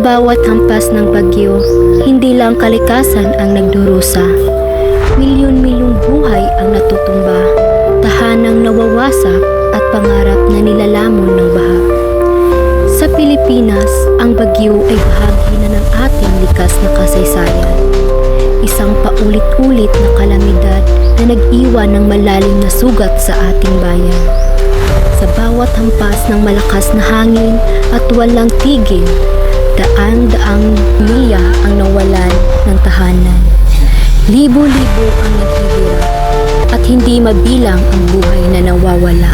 bawat hampas ng bagyo, hindi lang kalikasan ang nagdurusa. Milyon-milyong buhay ang natutumba, tahanang nawawasak at pangarap na nilalamon ng baha. Sa Pilipinas, ang bagyo ay bahagi na ng ating likas na kasaysayan. Isang paulit-ulit na kalamidad na nag-iwan ng malalim na sugat sa ating bayan. Sa bawat hampas ng malakas na hangin at walang tigil, daan-daang milya ang nawalan ng tahanan. Libo-libo ang naghihirap at hindi mabilang ang buhay na nawawala.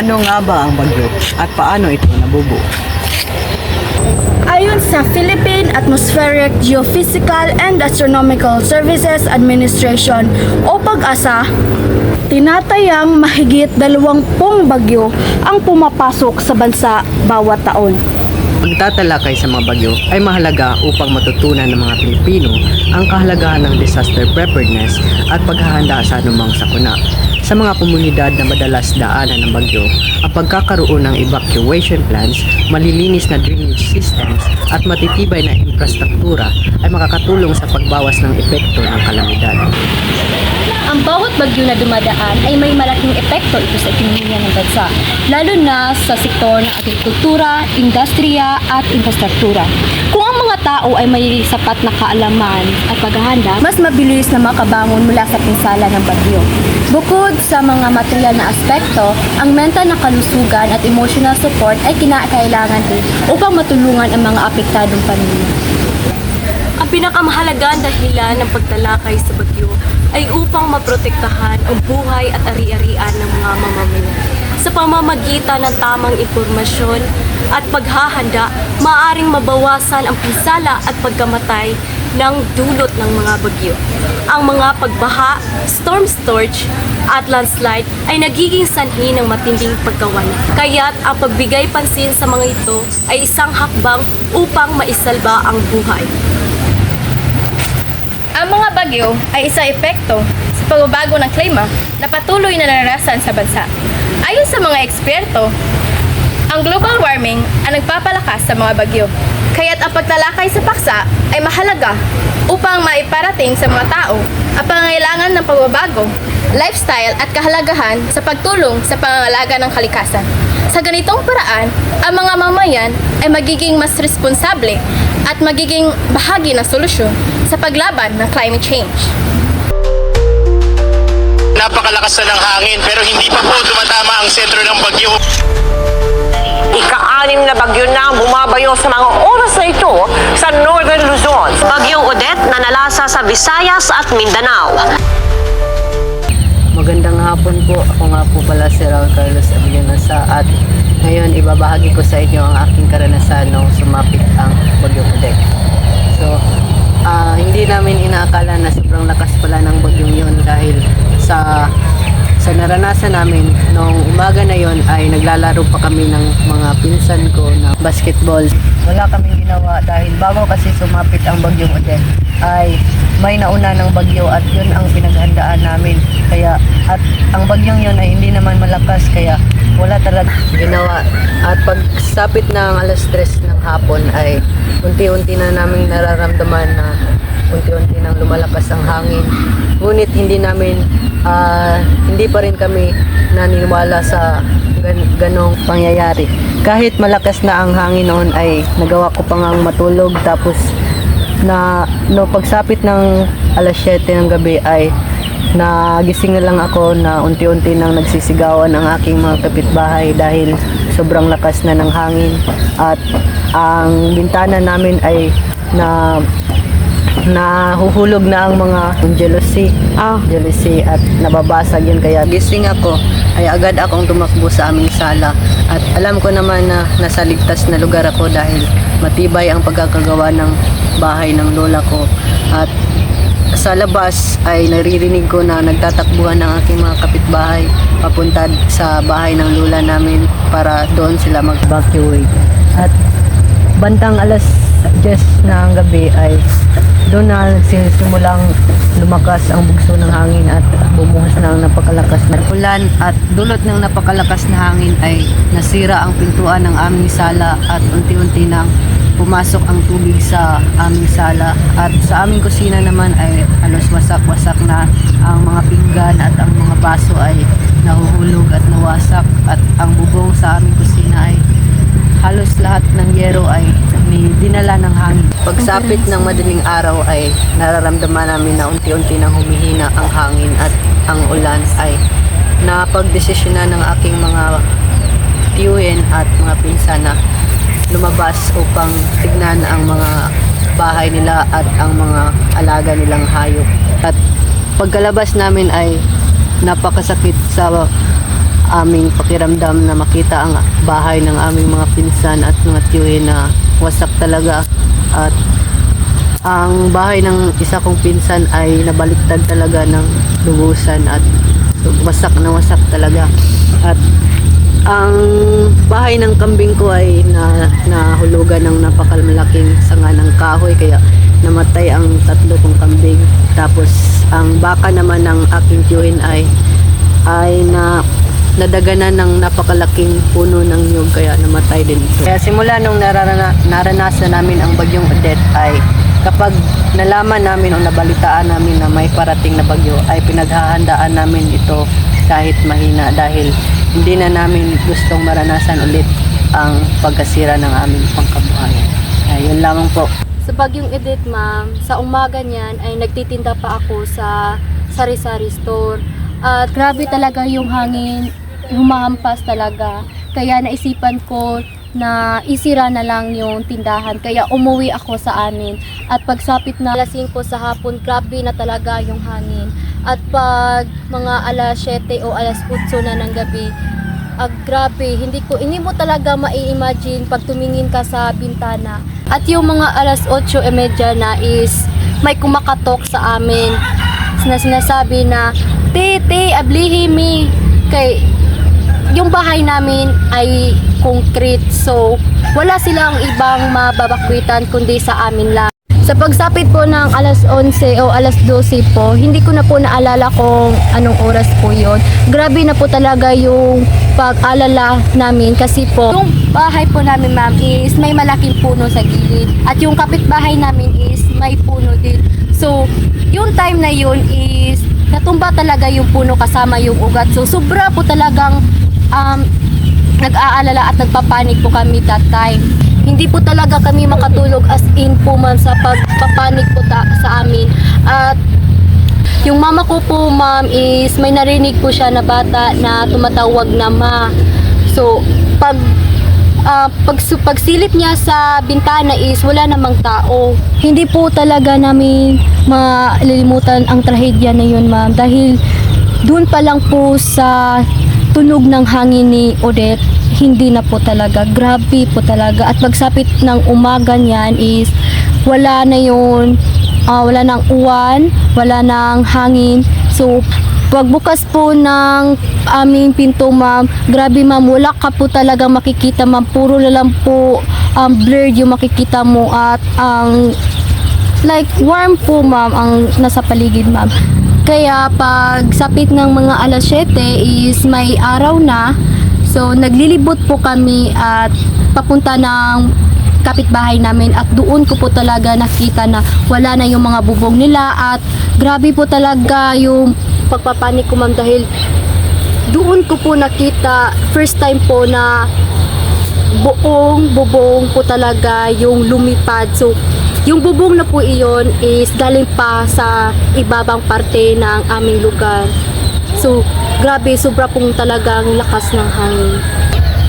Ano nga ba ang bagyo at paano ito nabubuo? Ayon sa Philippine Atmospheric, Geophysical and Astronomical Services Administration o PAGASA, tinatayang mahigit 20 bagyo ang pumapasok sa bansa bawat taon. Pagtatalakay sa mga bagyo ay mahalaga upang matutunan ng mga Pilipino ang kahalagahan ng disaster preparedness at paghahanda sa anumang sakuna. Sa mga komunidad na madalas daanan ng bagyo, ang pagkakaroon ng evacuation plans, malilinis na drainage systems at matitibay na infrastruktura ay makakatulong sa pagbawas ng epekto ng kalamidad. Ang bawat bagyo na dumadaan ay may malaking epekto ito sa ekonomiya ng bansa, lalo na sa sektor ng agrikultura, industriya at infrastruktura. Kung ang mga tao ay may sapat na kaalaman at paghahanda, Mas mabilis na makabangon mula sa pinsala ng bagyo. Bukod sa mga material na aspekto, ang mental na kalusugan at emotional support ay kinakailangan din upang matulungan ang mga apektadong pamilya. Ang pinakamahalagang dahilan ng pagtalakay sa bagyo ay upang maprotektahan ang buhay at ari-arian ng mga mamamayan. Sa pamamagitan ng tamang impormasyon at paghahanda, maaaring mabawasan ang pinsala at pagkamatay ng dulot ng mga bagyo. Ang mga pagbaha, storm surge at landslide ay nagiging sanhi ng matinding pagkawalan. Kaya't ang pagbigay pansin sa mga ito ay isang hakbang upang maisalba ang buhay. Ang mga bagyo ay isang epekto sa pagbabago ng klima na patuloy na naranasan sa bansa. Ayon sa mga eksperto, ang global warming ang nagpapalakas sa mga bagyo. Kaya't ang pagtalakay sa paksa ay mahalaga upang maiparating sa mga tao ang pangangailangan ng pagbabago, lifestyle at kahalagahan sa pagtulong sa pangangalaga ng kalikasan. Sa ganitong paraan, ang mga mamayan ay magiging mas responsable at magiging bahagi ng solusyon sa paglaban ng climate change. Napakalakas na ng hangin pero hindi pa po tumatama ang sentro ng bagyo. Ika-6 na bagyo na ang bumabayo sa mga oras na ito sa Northern Luzon. Bagyong Odette na nalasa sa Visayas at Mindanao. Magandang hapon po. Ako nga po pala si Raul Carlos Avillanasa at ngayon ibabahagi ko sa inyo ang aking karanasan nung sumapit ang Bagyong Odette. So, hindi namin inaakala na sobrang lakas pala ng bagyong yun dahil sa naranasan namin nung umaga na yon ay naglalaro pa kami ng mga pinsan ko na basketball. Wala kaming ginawa dahil bago kasi sumapit ang Bagyong Odette ay may nauna ng bagyo at yun ang pinaghandaan namin. Kaya at ang bagyong yun ay hindi naman malakas kaya wala talaga ginawa. At pagsapit ng alas 3 ng hapon ay unti-unti na namin nararamdaman na unti-unti nang lumalakas ang hangin. Ngunit hindi pa rin kami naniniwala sa ganong pangyayari. Kahit malakas na ang hangin noon ay nagawa ko pa ngang matulog tapos pagsapit ng alas 7 ng gabi ay nagising na lang ako na unti-unti nang nagsisigawan ang aking mga kapitbahay dahil sobrang lakas na ng hangin at ang bintana namin ay nahuhulog na ang mga jealousy at nababasag yun kaya gising ako ay agad akong tumakbo sa aming sala at alam ko naman na nasa ligtas na lugar ako dahil matibay ang pagkakagawa ng bahay ng lola ko at sa labas ay naririnig ko na nagtatakbuhan ng aking mga kapitbahay papunta sa bahay ng lola namin para doon sila mag-evacuate. At Bantang alas 10 ng gabi ay doon na simulang lumakas ang bugso ng hangin at bumuhos ng napakalakas na ulan, at dulot ng napakalakas na hangin ay nasira ang pintuan ng aming sala at unti-unti nang pumasok ang tubig sa aming sala, at sa aming kusina naman ay halos wasak-wasak na ang mga pinggan at ang mga baso ay nahuhulog at nawasak, at ang bubong sa aming kusina ay halos lahat ng yero ay may dinala ng hangin. Pagsapit ng madaling araw ay nararamdaman namin na unti-unti nang humihina ang hangin at ang ulan, ay napagdesisyonan ng aking mga tiyuhin at mga pinsan na lumabas upang tignan ang mga bahay nila at ang mga alaga nilang hayop. At pagkalabas namin ay napakasakit sa aming pakiramdam na makita ang bahay ng aming mga pinsan at mga tiyuhin na wasak talaga, at ang bahay ng isa kong pinsan ay nabaliktad talaga ng lubusan at wasak na wasak talaga, at ang bahay ng kambing ko ay nahulugan ng napakamalaking sanga ng kahoy, kaya namatay ang 3 kong kambing. Tapos ang baka naman ng aking tiyuhin ay nadaganan ng napakalaking puno ng nyug, kaya namatay din ito. Kaya simula nung naranasan namin ang bagyong Odette ay kapag nalaman namin o nabalitaan namin na may parating na bagyo ay pinaghahandaan namin ito kahit mahina, dahil hindi na namin gustong maranasan ulit ang pagkasira ng aming pangkabuhayan. Yun lamang po. Sa bagyong Odette, ma'am, sa umaga niyan ay nagtitinda pa ako sa sari-sari store. At grabe talaga yung hangin, humahampas talaga. Kaya naisipan ko na isira na lang yung tindahan. Kaya umuwi ako sa amin. At pagsapit na alas 5 sa hapon, grabe na talaga yung hangin. At pag mga alas 7 o alas 8 na ng gabi, grabe, hindi mo talaga mai-imagine pag tumingin ka sa bintana. At yung mga alas 8:30 na is may kumakatok sa amin na sinasabi na, Tete, ablihi mi. Kay yung bahay namin ay concrete, so wala silang ibang mababakwitan kundi sa amin lang. Sa pagsapit po ng alas 11 o alas 12 po, hindi ko na po naalala kung anong oras po yon. Grabe na po talaga yung pag-alala namin kasi po yung bahay po namin, ma'am, is may malaking puno sa gilid, at yung kapitbahay namin is may puno din. So yung time na yun is natumba talaga yung puno kasama yung ugat. So sobra po talagang nag-aalala at nagpapanik po kami that time. Hindi po talaga kami makatulog, as in po man sa pagpapanik po sa amin. At yung mama ko po, ma'am, is may narinig po siya na bata na tumatawag na ma. So pagsilip niya sa bintana is wala namang tao. Hindi po talaga namin malilimutan ang trahedya na yun, ma'am, dahil doon pa lang po sa tunog ng hangin ni Odette, hindi na po talaga, grabe po talaga. At pagsapit ng umaga niyan is wala na yun, wala nang uwan, wala nang hangin. So pagbukas po ng aming pinto, ma'am, grabe, ma'am, wala ka po talaga makikita, ma'am. Puro na lang po blurred yung makikita mo, at ang like warm po, ma'am, ang nasa paligid, ma'am. Kaya pag sapit ng mga alas 7 is may araw na. So naglilibot po kami at papunta ng kapitbahay namin, at doon ko po talaga nakita na wala na yung mga bubong nila, at grabe po talaga yung pagpapanik ko, ma'am, dahil doon ko po nakita first time po na buong bubong po talaga yung lumipad. So yung bubong na po iyon is galing pa sa ibabang parte ng aming lugar. So grabe, sobra pong talagang lakas ng hangin.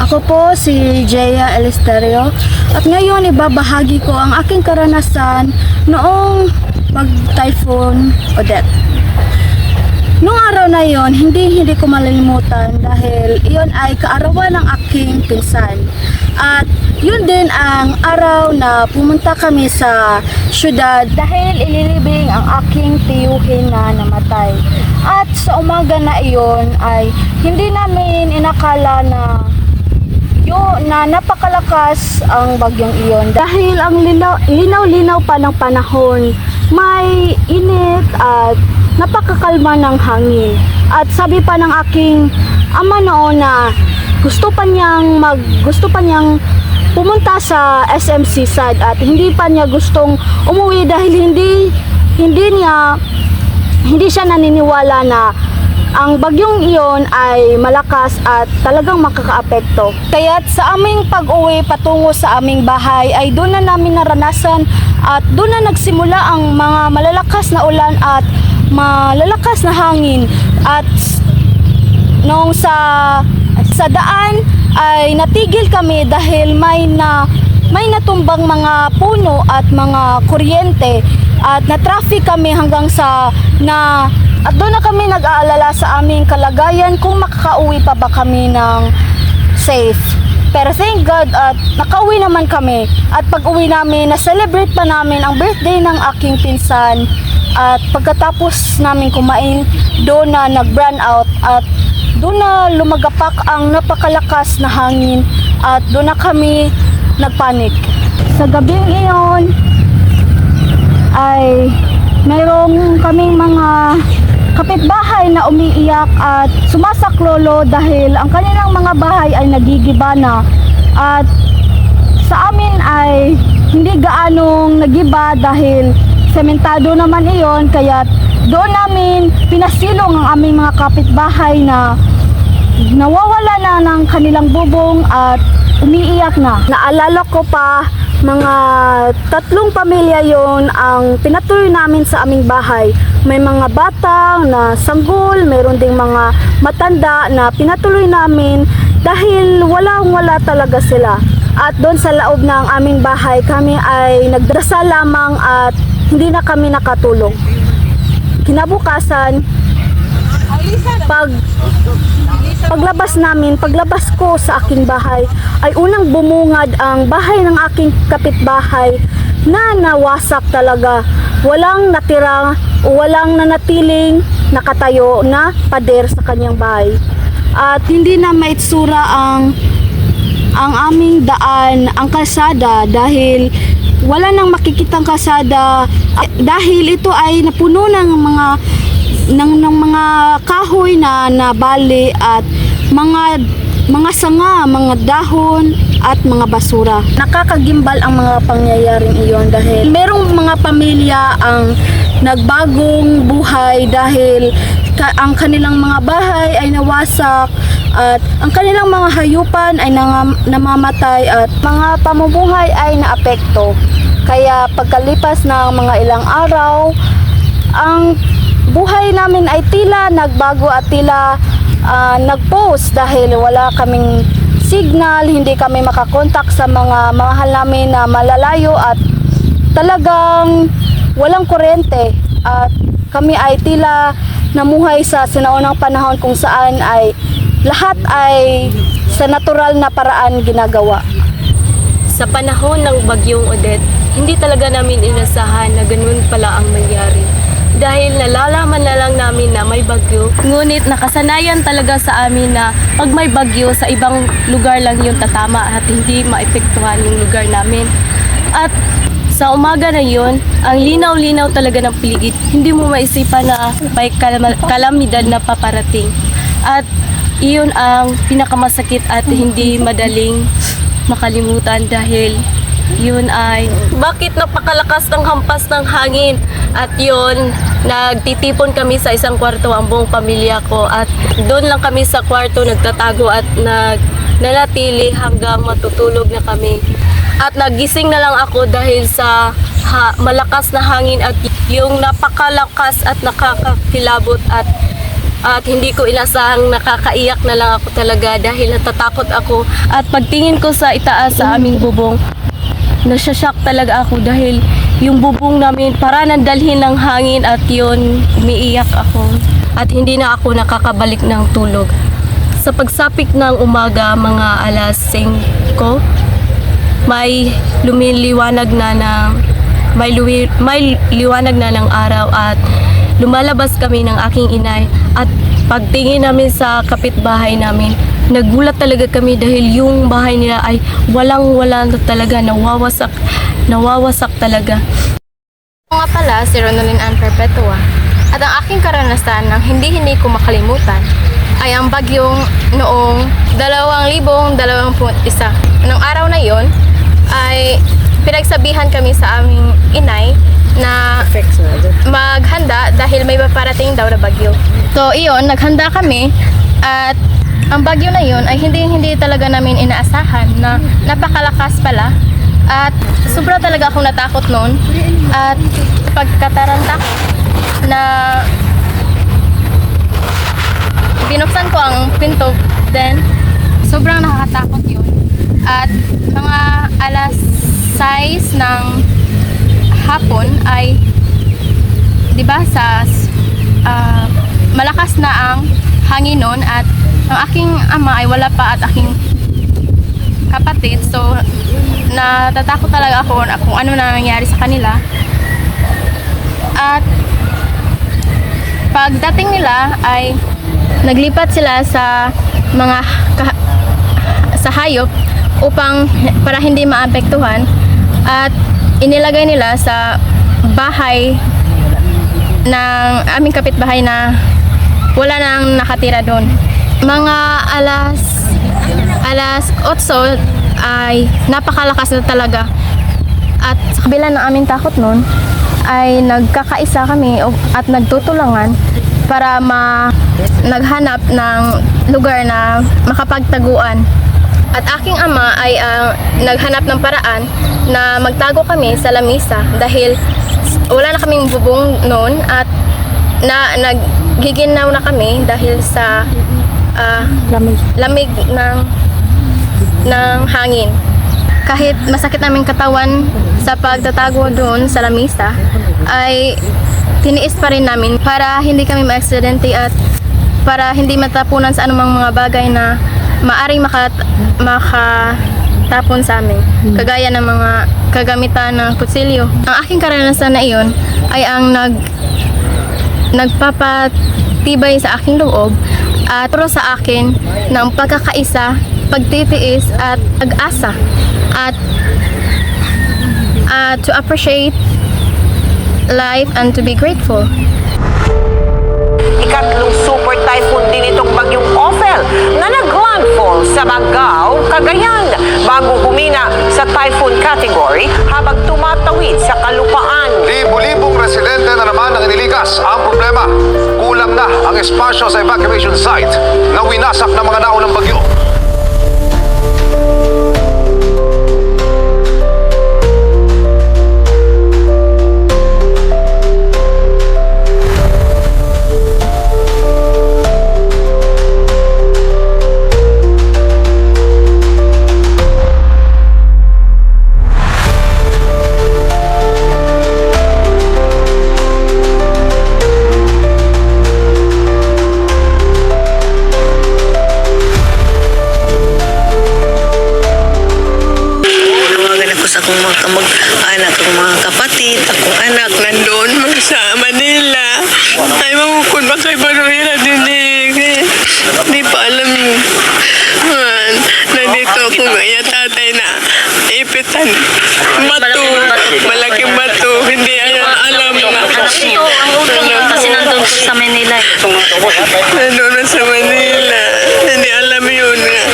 Ako po si Jaya Elesterio, at ngayon ibabahagi ko ang aking karanasan noong mag-typhoon Odette. Noong araw na yon, hindi ko malilimutan dahil iyon ay kaarawan ng aking pinsan. At yun din ang araw na pumunta kami sa syudad dahil ililibing ang aking tiyuhin na namatay. At sa umaga na iyon ay hindi namin inakala na na napakalakas ang bagyong iyon dahil ang linaw-linaw pa ng panahon, may init at napakakalma ng hangin. At sabi pa ng aking ama noon na gusto pa niyang pumunta sa SM Seaside at hindi pa niya gustong umuwi dahil hindi siya naniniwala na ang bagyong iyon ay malakas at talagang makakaapekto. Kaya't sa aming pag-uwi patungo sa aming bahay ay doon na namin naranasan at doon na nagsimula ang mga malalakas na ulan at malalakas na hangin. At nung sa daan ay natigil kami dahil may natumbang mga puno at mga kuryente at na-traffic kami hanggang at doon na kami nag-aalala sa aming kalagayan kung makakauwi pa ba kami ng safe. Pero thank God at nakauwi naman kami. At pag-uwi namin, na-celebrate pa namin ang birthday ng aking pinsan. At pagkatapos namin kumain, doon na nag-brown out at doon na lumagapak ang napakalakas na hangin at doon na kami nagpanik. Sa gabing iyon ay mayroong kaming mga kapitbahay na umiiyak at sumasaklolo dahil ang kanilang mga bahay ay nagigiba na. At sa amin ay hindi gaanong nagiba dahil sementado naman iyon, kaya doon namin pinasilong ang aming mga kapitbahay na nawawala na ng kanilang bubong at umiiyak na. Naalala ko pa, mga 3 pamilya yon ang pinatuloy namin sa aming bahay. May mga bata na sanggol, mayroon ding mga matanda na pinatuloy namin dahil wala talaga sila. At doon sa loob ng aming bahay, kami ay nagdarasal lamang at hindi na kami nakatulog. Kinabukasan, paglabas ko sa aking bahay, ay unang bumungad ang bahay ng aking kapitbahay na nawasak talaga. Walang natira o walang nanatiling nakatayo na pader sa kanyang bahay. At hindi na maitsura ang aming daan, ang kalsada, dahil wala nang makikitang kalsada dahil ito ay napuno ng mga kahoy na nabali at mga sanga, mga dahon at mga basura. Nakakagimbal ang mga pangyayaring iyon dahil merong mga pamilya ang nagbagong buhay dahil ang kanilang mga bahay ay nawasak at ang kanilang mga hayupan ay namamatay at mga pamumuhay ay naapekto. Kaya pagkalipas ng mga ilang araw, ang buhay namin ay tila nagbago at tila nag-pause dahil wala kaming signal, hindi kami makakontak sa mga mahal namin na malalayo at talagang walang kuryente. At kami ay tila namuhay sa sinaunang panahon kung saan ay lahat ay sa natural na paraan ginagawa. Sa panahon ng Bagyong Odette, hindi talaga namin inasahan na ganun pala ang nangyari. Dahil nalalaman na lang namin na may bagyo, ngunit nakasanayan talaga sa amin na pag may bagyo, sa ibang lugar lang yung tatama at hindi maepektuhan yung lugar namin. At sa umaga na yun, ang linaw-linaw talaga ng paligid. Hindi mo maisipan na may kalamidad na paparating. At iyon ang pinakamasakit at hindi madaling makalimutan dahil yun ay bakit napakalakas ng hampas ng hangin. At yun, nagtitipon kami sa isang kwarto ang buong pamilya ko at doon lang kami sa kwarto nagtatago at nanatili hanggang matutulog na kami. At nagising na lang ako dahil sa malakas na hangin at yung napakalakas at nakakakilabot at hindi ko inasahang nakakaiyak na lang ako talaga dahil natatakot ako. At pagtingin ko sa itaas sa aming bubong, nasyashock talaga ako dahil yung bubong namin para nandalhin ng hangin at yun, umiiyak ako. At hindi na ako nakakabalik ng tulog. Sa pagsapit ng umaga, mga alas 5, may liwanag na ng araw at lumalabas kami ng aking inay at pagtingin namin sa kapitbahay namin, nagulat talaga kami dahil yung bahay nila ay walang-wala na talaga, nawawasak talaga. Ako nga pala si Ronaldin Ann Perpetua at ang aking karanasan ng hindi ko makalimutan ay ang bagyong noong 2021. Nung araw na yon ay pinagsabihan kami sa aming inay na maghanda dahil may paparating daw na bagyo. So iyon, naghanda kami at ang bagyo na yon ay hindi talaga namin inaasahan na napakalakas pala at sobra talaga akong natakot noon at pagkataranta ko na binuksan ko ang pinto, then sobrang nakakatakot yun. At mga alas 6 ng hapon ay, di ba, malakas na ang hangin nun at ang aking ama ay wala pa at aking kapatid. So, natatakot talaga ako na kung ano na nangyari sa kanila. At pagdating nila ay naglipat sila sa mga sa hayop upang para hindi maapektuhan at inilagay nila sa bahay ng aming kapitbahay na wala nang nakatira doon. Mga alas 8 ay napakalakas na talaga at sa kabila ng aming takot noon ay nagkakaisa kami at nagtutulangan para naghanap ng lugar na makapagtaguan. At aking ama ay naghanap ng paraan na magtago kami sa lamisa dahil wala na kaming bubong noon at naggiginaw na kami dahil sa lamig ng hangin. Kahit masakit naming katawan sa pagtatago doon sa lamisa, ay tiniis pa rin namin para hindi kami ma-aksidente at para hindi matapunan sa anumang mga bagay na maaring makatapon sa amin. Kagaya ng mga kagamitan ng kutsilyo. Ang aking karanasan na iyon ay ang nagpapatibay sa aking loob at turo sa akin ng pagkakaisa, pagtitiis at pag-asa at to appreciate life and to be grateful. Ikatlong super typhoon din itong bagyong Ophel na naglandfall sa Bagao, Cagayan bago humina sa typhoon category habang tumatawid sa kalupaan. Libo-libong residente na naman ang iniligas. Ang problema, kulang na ang espasyo sa evacuation site na winasak ng mga naunang bagyo. Sa akong mga kamag-anak, akong mga kapatid, akong anak nandoon sa Manila. Ay, mamukod ba kay Baruhira dinig? Di pa alam yun. Nandito ako ngayon, tatay na ipitan. Bato, malaking bato. Hindi alam na. Kasi nandun po sa Manila. Nandun na sa Manila. Hindi alam yun nga.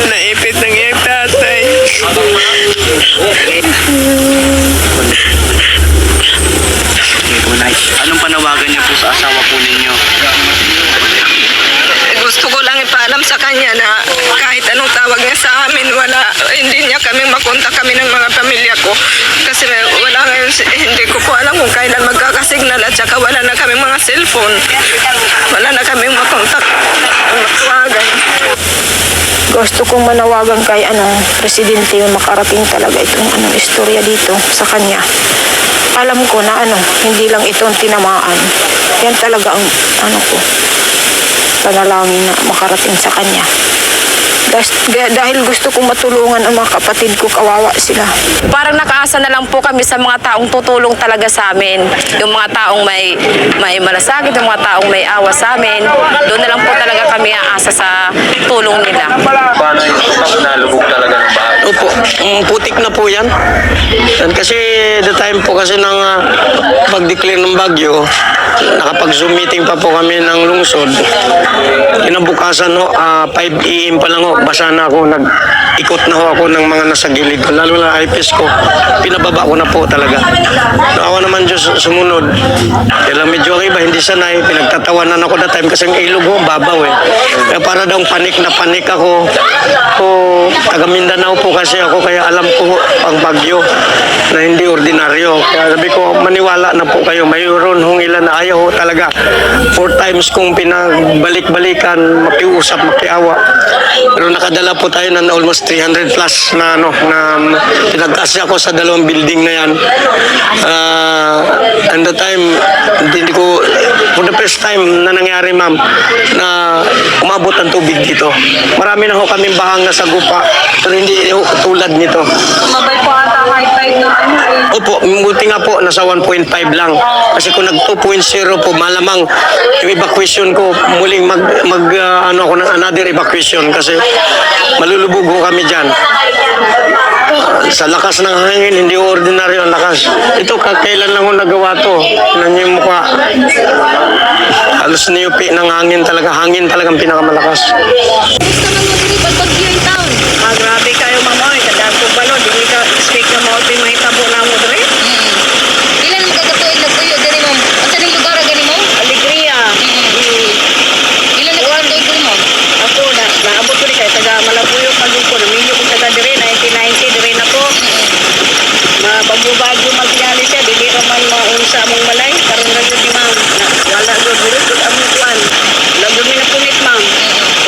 Naipit ng iyang tatay. Anong panawagan niyo po sa asawa po ninyo? Gusto ko lang ipaalam sa kanya na kahit anong tawag niya sa amin, hindi niya kami makontak kami ng mga pamilya ko. Kasi wala ngayon, hindi ko po alam kung kailan magkakasignal at saka wala na kami mga cellphone. Wala na kami makontak, matawagan. Gusto kong manawagan kay presidente yung makarating talaga itong istorya dito sa kanya. Alam ko na hindi lang itong tinamaan. Yan talaga ang ko panalangin na makarating sa kanya. Dahil gusto kong matulungan ang mga kapatid ko, kawawa sila. Parang nakaasa na lang po kami sa mga taong tutulong talaga sa amin. Yung mga taong may malasakit, yung mga taong may awa sa amin. Doon na lang po talaga kami aasa sa tulong nila. Paano yung nalubog talaga ng bahay? Opo, putik na po yan. Kasi the time po kasi ng pag-declare ng bagyo, nakapag-Zoom meeting pa po kami ng lungsod. Kinabukasan 5 AM pa lang basa na ako, nag-ikot na ako ng mga nasa gilid ko, lalo na eyepiece ko, pinababa ko na po talaga. Naawa naman Diyos sumunod. Kaya lang medyo okay ba, hindi sanay, pinagtatawanan ako that time kasi ang ilog ko, babaw eh. Kaya para daw panik na panik ako. Taga Mindanao po kasi ako, kaya alam ko ang bagyo na hindi ordinaryo. Kaya sabi ko, maniwala na po kayo, mayroon hong ilan na ayaw talaga. 4 times kong pinagbalik-balikan, makiusap, makiawa. Pero nakadala po tayo ng almost 300 plus na pinagkasya ko sa 2 building na yan. And the time, hindi ko, for the first time na nangyari ma'am, na umabot ang tubig dito. Marami na ho kaming bahanga sa gupa, pero hindi tulad nito. Mabay po ata high tide ng Opo, buti nga po, nasa 1.5 lang. Kasi kung nag 2.0 po, malamang yung evacuation ko, muling ako ng another evacuation kasi malulubog ho kami dyan. Sa lakas ng hangin, hindi ordinaryo ang lakas. Ito, kailan lang ho nagawa to. Tignan niyo yung mukha. Halos niyupi ng hangin talaga. Hangin talagang pinakamalakas. Grabe kayo mamoy, kadang kong balon, hindi ka speak na mo, pinahitabo na mo doon. Ilan ang kakatuig na puyo gani mo? Ang sanang lugar gani mo? Alegria. Ilan ang kakatuig gani mo? Ako, naabot ko rin kayo, taga Malabuyok, Magugko, namilyo ko taga dire, 1990, dire na ko. Mabagbubagyo magyali siya, dili raman maunsa mong malay, karon na yun di ma'am. Wala doon, burot among kuwan. Lagod mi na punit ma'am.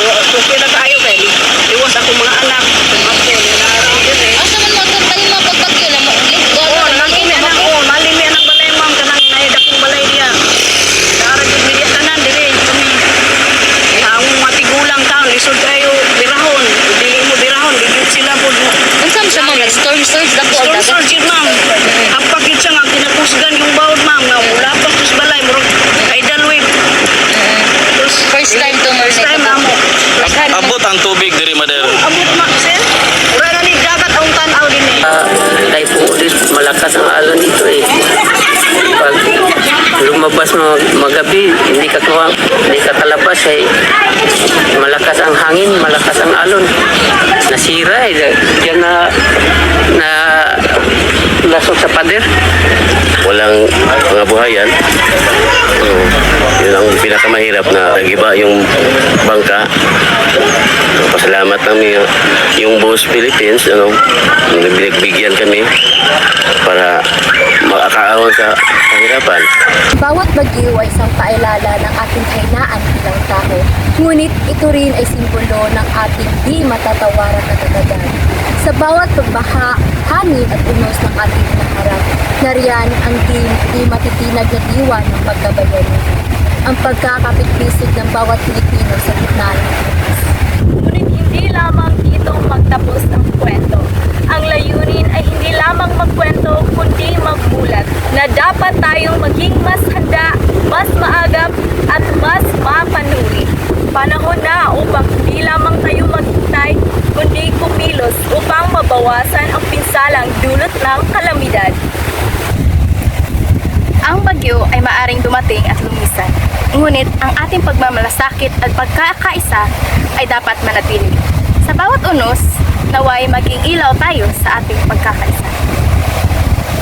So kaya kayo kayo, iwas ako mga anak. Ako, nalaring yun eh. Asa man mo tantay mo pagpagyo na mo? Oo, nalimi anak ko, malimi anak balay ma'am, kanang naida kong balay diya. Karag yung media tanan, dire, kami. Ang matigulang taon, lisod kayo, birahon. Dili mo birahon, bigyan sila po. Unsam sa mga storm surge dako ang dagat? Sponsor yun ma'am. Ang pagkit siya nga, kinapusgan yung bawod ma'am, nga wala pa sus balay, murag kay dalwig. First time to First time marinig ma'am. ako. Abot ang tubig diri Mader. Abot ma'am, sir. Ura na ni dagat ang tanaw din eh. Typhoon ulit, malakas ang alon dito eh. Pag lumabas mo magabi, hindi ka kalabas eh. Malakas ang hangin, malakas ang alon. Nasira eh. Yan na lasok sa pader. Walang mga buhayan. Yun ang pinakamahirap na nagiba yung bangka. Pasalamat kami yung Buhos Philippines, nagbigyan kami para makakaahon sa kahirapan. Bawat bagyo ay isang paalala ng ating kahinaan bilang tao. Ngunit ito rin ay simbolo ng ating di matatawaran na kagagahan. Sa bawat pagbaha, hangin at unos ng ating naharap, nariyan ang di matitinag na diwa ng pagkabayani. Ang pagkakapit-bisig ng bawat Pilipino sa gitna ng krisis. Ngunit hindi lamang dito magtapos ang kwento. Ang layunin ay hindi lamang magkwento, kundi magmulat na dapat tayong maging mas handa, mas maagap, at mas mapanuri. Panahon na upang hindi lamang tayo maghintay, kundi kumilos upang mabawasan ang pinsalang dulot ng kalamidad. Ang bagyo ay maaring dumating at lumisan. Ngunit ang ating pagmamalasakit at pagkakaisa ay dapat manatili. Sa bawat unos, naway maging ilaw tayo sa ating pagkakaisa.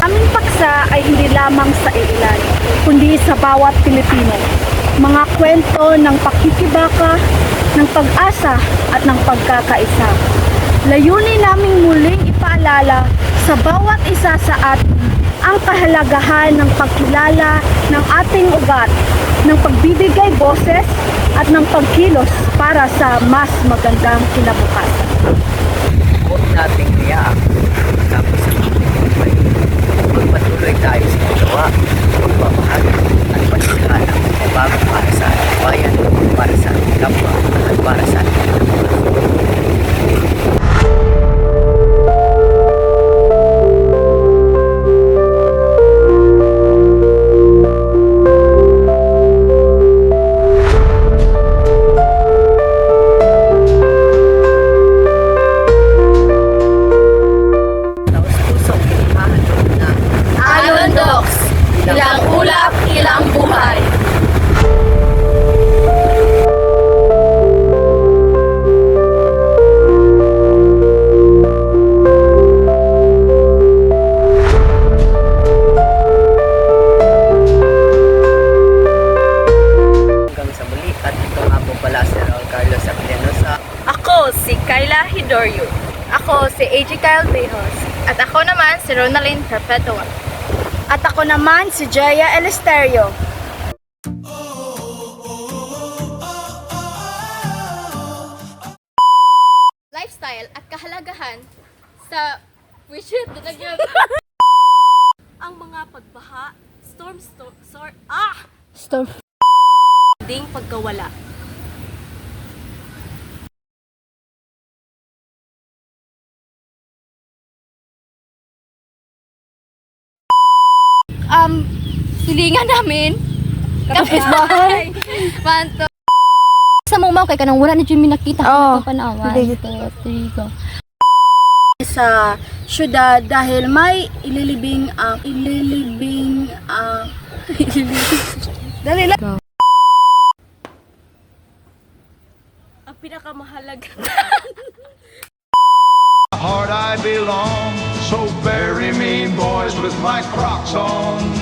Aming paksa ay hindi lamang sa iilan, kundi sa bawat Pilipino. Mga kwento ng pakikibaka, ng pag-asa at ng pagkakaisa. Layunin naming muling ipaalala sa bawat isa sa atin ang kahalagahan ng pagkilala ng ating ugat, ng pagbibigay boses at ng pagkilos para sa mas magandang kinabukasan. Huwag nating iyak. Tapos magpatuloy tayo sa paggawa, pagmamahal at pagkakala bago para sa bayan, para sa kapwa at para sa ating Angie Kyle Bejos. At ako naman si Ronaldine Perpetua. At ako naman si Jaya Elesterio. Lifestyle at kahalagahan sa Ang mga pagbaha, storm, ding pagkawala. Silingan namin. Kapit bahay. Manto. Sa mo kay kanang wala na jud mi nakita Oo. sa panawan. Go. Sa syudad dahil may dali lang. Ang pinakamahalaga Heart I belong, so bury me, boys, with my Crocs on.